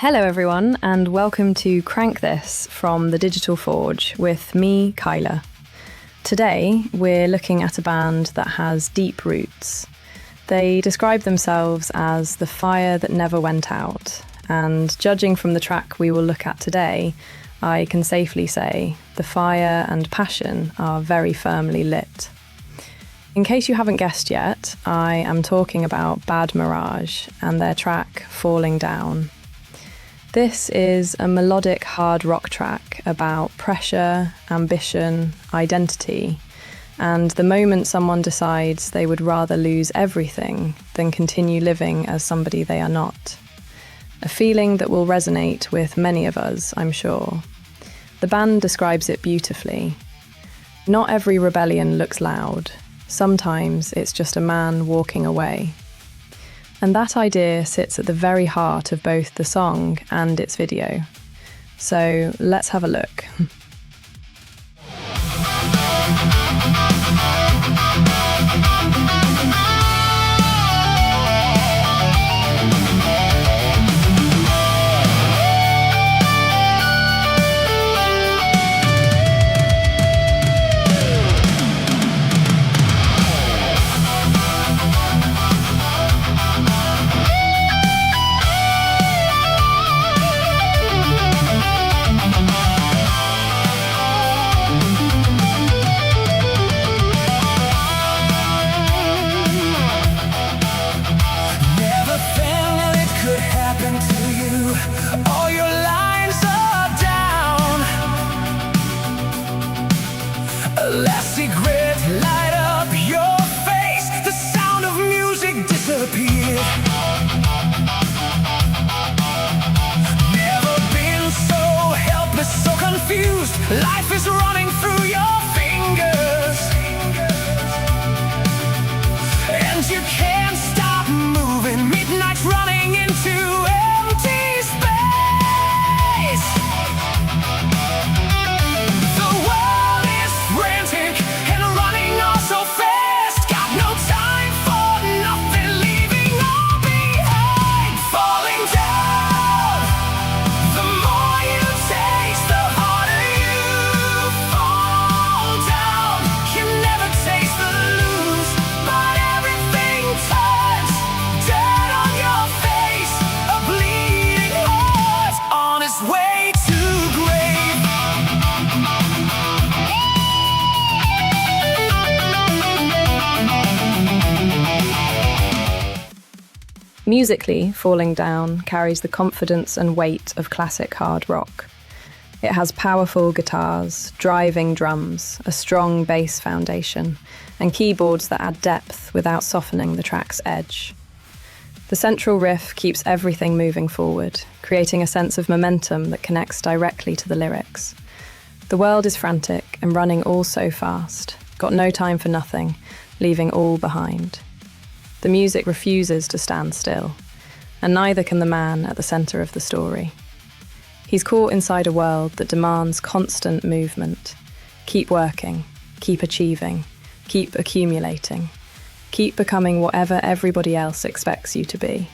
Hello everyone and welcome to Crank This from the Digital Forge with me, Kyla. Today we're looking at a band that has deep roots. They describe themselves as the fire that never went out, and judging from the track we will look at today, I can safely say the fire and passion are very firmly lit. In case you haven't guessed yet, I am talking about Bad Miradge and their track Falling Down. This is a melodic hard rock track about pressure, ambition, identity, and the moment someone decides they would rather lose everything than continue living as somebody they are not. A feeling that will resonate with many of us, I'm sure. The band describes it beautifully. Not every rebellion looks loud. Sometimes it's just a man walking away. And that idea sits at the very heart of both the song and its video. So let's have a look. Life is running through your fingers, and you can't stop moving. Midnight's running into empty space. The world is frantic and running all so fast. Got no time for nothing, leaving all behind. Falling down, the more you taste, the harder Musically, Falling Down carries the confidence and weight of classic hard rock. It has powerful guitars, driving drums, a strong bass foundation, and keyboards that add depth without softening the track's edge. The central riff keeps everything moving forward, creating a sense of momentum that connects directly to the lyrics. The world is frantic and running all so fast, got no time for nothing, leaving all behind. The music refuses to stand still, and neither can the man at the centre of the story. He's caught inside a world that demands constant movement. Keep working, keep achieving, keep accumulating, keep becoming whatever everybody else expects you to be,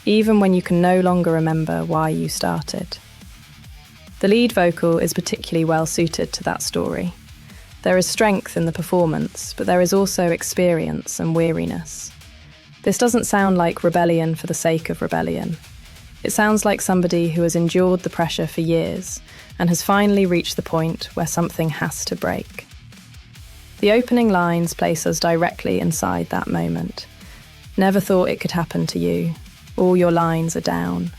even when you can no longer remember why you started. The lead vocal is particularly well suited to that story. There is strength in the performance, but there is also experience and weariness. This doesn't sound like rebellion for the sake of rebellion. It sounds like somebody who has endured the pressure for years and has finally reached the point where something has to break. The opening lines place us directly inside that moment. Never thought it could happen to you. All your lines are down.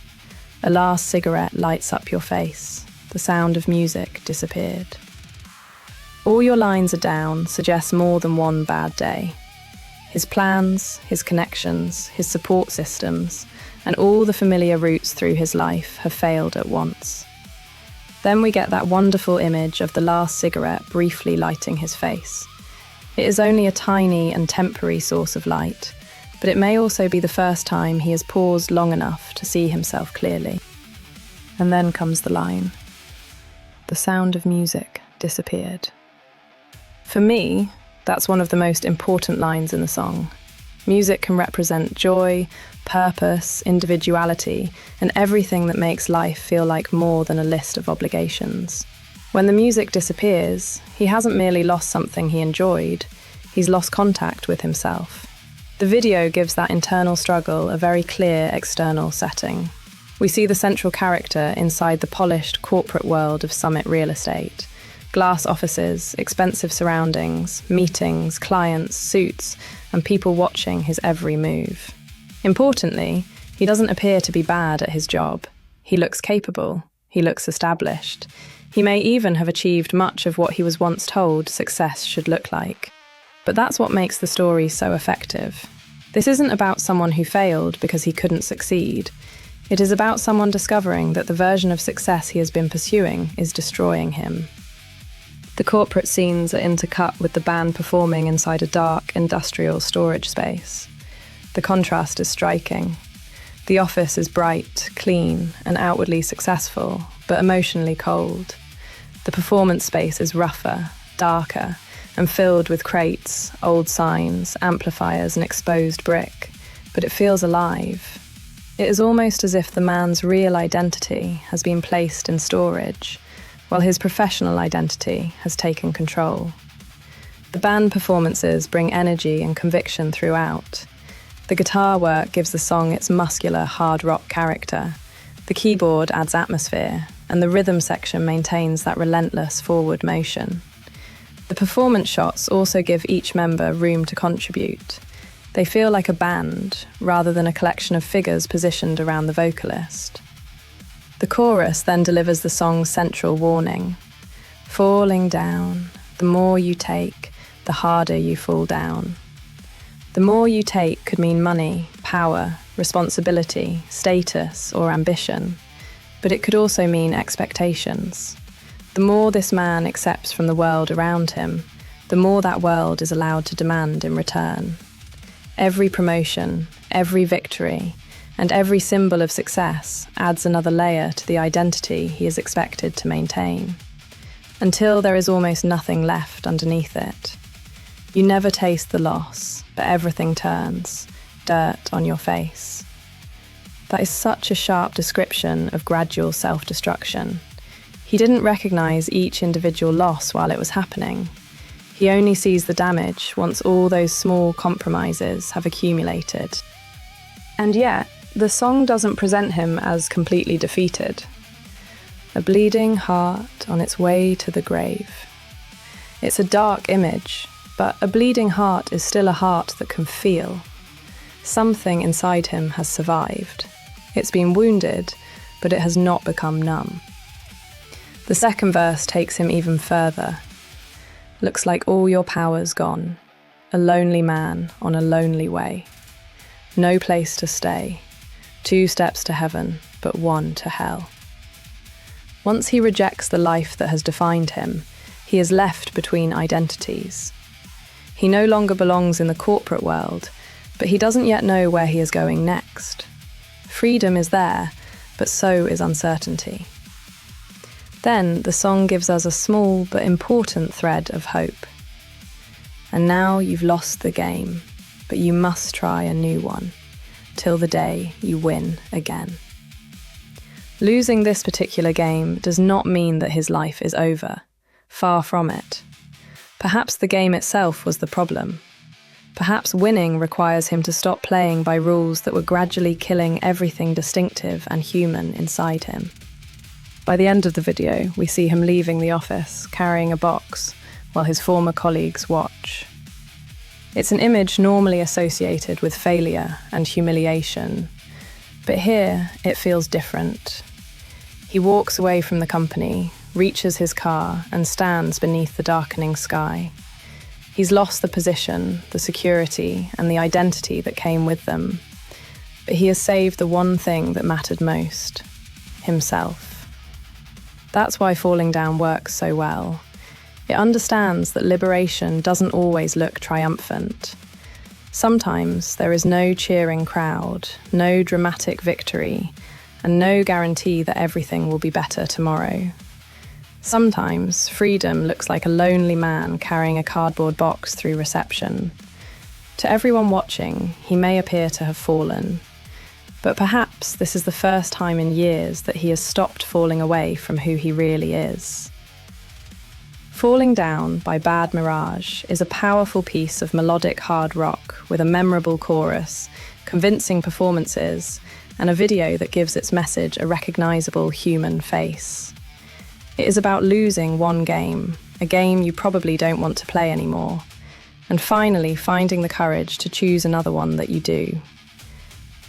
A last cigarette lights up your face. The sound of music disappeared. All your lines are down suggests more than one bad day. His plans, his connections, his support systems, and all the familiar routes through his life have failed at once. Then we get that wonderful image of the last cigarette briefly lighting his face. It is only a tiny and temporary source of light, but it may also be the first time he has paused long enough to see himself clearly. And then comes the line. The sound of music disappeared. For me, that's one of the most important lines in the song. Music can represent joy, purpose, individuality, and everything that makes life feel like more than a list of obligations. When the music disappears, he hasn't merely lost something he enjoyed, he's lost contact with himself. The video gives that internal struggle a very clear external setting. We see the central character inside the polished corporate world of Summit real estate. Glass offices, expensive surroundings, meetings, clients, suits, and people watching his every move. Importantly, he doesn't appear to be bad at his job. He looks capable. He looks established. He may even have achieved much of what he was once told success should look like. But that's what makes the story so effective. This isn't about someone who failed because he couldn't succeed. It is about someone discovering that the version of success he has been pursuing is destroying him. The corporate scenes are intercut with the band performing inside a dark, industrial storage space. The contrast is striking. The office is bright, clean, and outwardly successful, but emotionally cold. The performance space is rougher, darker, and filled with crates, old signs, amplifiers, and exposed brick, but it feels alive. It is almost as if the man's real identity has been placed in storage, while his professional identity has taken control. The band performances bring energy and conviction throughout. The guitar work gives the song its muscular, hard rock character. The keyboard adds atmosphere, and the rhythm section maintains that relentless forward motion. The performance shots also give each member room to contribute. They feel like a band, rather than a collection of figures positioned around the vocalist. The chorus then delivers the song's central warning. Falling down, the more you take, the harder you fall down. The more you take could mean money, power, responsibility, status, or ambition, but it could also mean expectations. The more this man accepts from the world around him, the more that world is allowed to demand in return. Every promotion, every victory, and every symbol of success adds another layer to the identity he is expected to maintain, until there is almost nothing left underneath it. You never taste the loss, but everything turns, dirt on your face. That is such a sharp description of gradual self-destruction. He didn't recognize each individual loss while it was happening. He only sees the damage once all those small compromises have accumulated. And yet, the song doesn't present him as completely defeated. A bleeding heart on its way to the grave. It's a dark image, but a bleeding heart is still a heart that can feel. Something inside him has survived. It's been wounded, but it has not become numb. The second verse takes him even further. Looks like all your power's gone. A lonely man on a lonely way. No place to stay. 2 steps to heaven, but 1 to hell. Once he rejects the life that has defined him, he is left between identities. He no longer belongs in the corporate world, but he doesn't yet know where he is going next. Freedom is there, but so is uncertainty. Then the song gives us a small but important thread of hope. And now you've lost the game, but you must try a new one, till the day you win again. Losing this particular game does not mean that his life is over. Far from it. Perhaps the game itself was the problem. Perhaps winning requires him to stop playing by rules that were gradually killing everything distinctive and human inside him. By the end of the video, we see him leaving the office, carrying a box, while his former colleagues watch. It's an image normally associated with failure and humiliation, but here it feels different. He walks away from the company, reaches his car, and stands beneath the darkening sky. He's lost the position, the security, and the identity that came with them, but he has saved the one thing that mattered most: himself. That's why Falling Down works so well. It understands that liberation doesn't always look triumphant. Sometimes there is no cheering crowd, no dramatic victory, and no guarantee that everything will be better tomorrow. Sometimes freedom looks like a lonely man carrying a cardboard box through reception. To everyone watching, he may appear to have fallen, but perhaps this is the first time in years that he has stopped falling away from who he really is. Falling Down by Bad Miradge is a powerful piece of melodic hard rock with a memorable chorus, convincing performances, and a video that gives its message a recognizable human face. It is about losing one game, a game you probably don't want to play anymore, and finally finding the courage to choose another one that you do.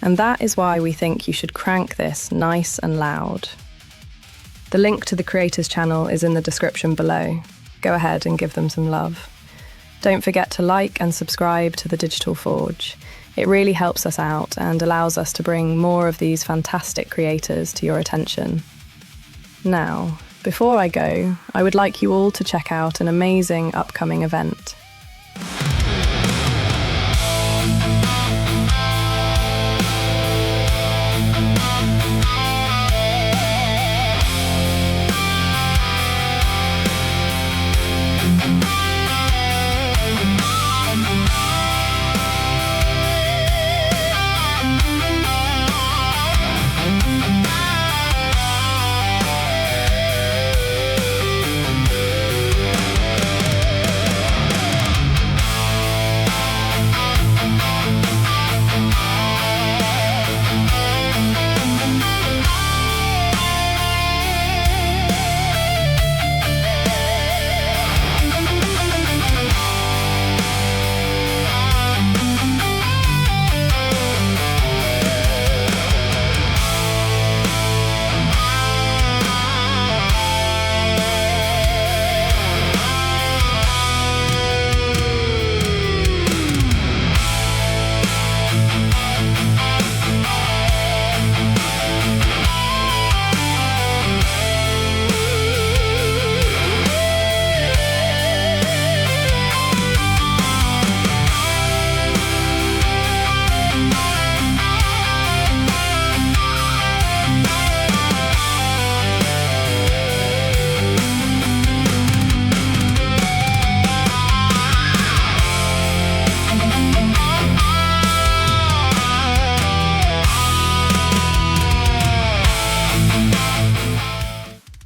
And that is why we think you should crank this nice and loud. The link to the creators' channel is in the description below. Go ahead and give them some love. Don't forget to like and subscribe to the Digital Forge. It really helps us out and allows us to bring more of these fantastic creators to your attention. Now, before I go, I would like you all to check out an amazing upcoming event.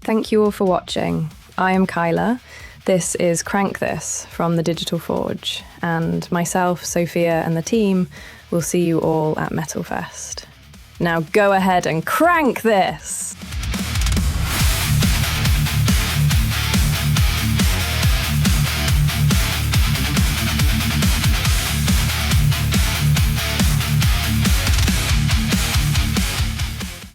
Thank you all for watching. I am Kyla. This is Crank This from the Digital Forge, and myself, Sophia, and the team will see you all at Metal Fest. Now go ahead and crank this!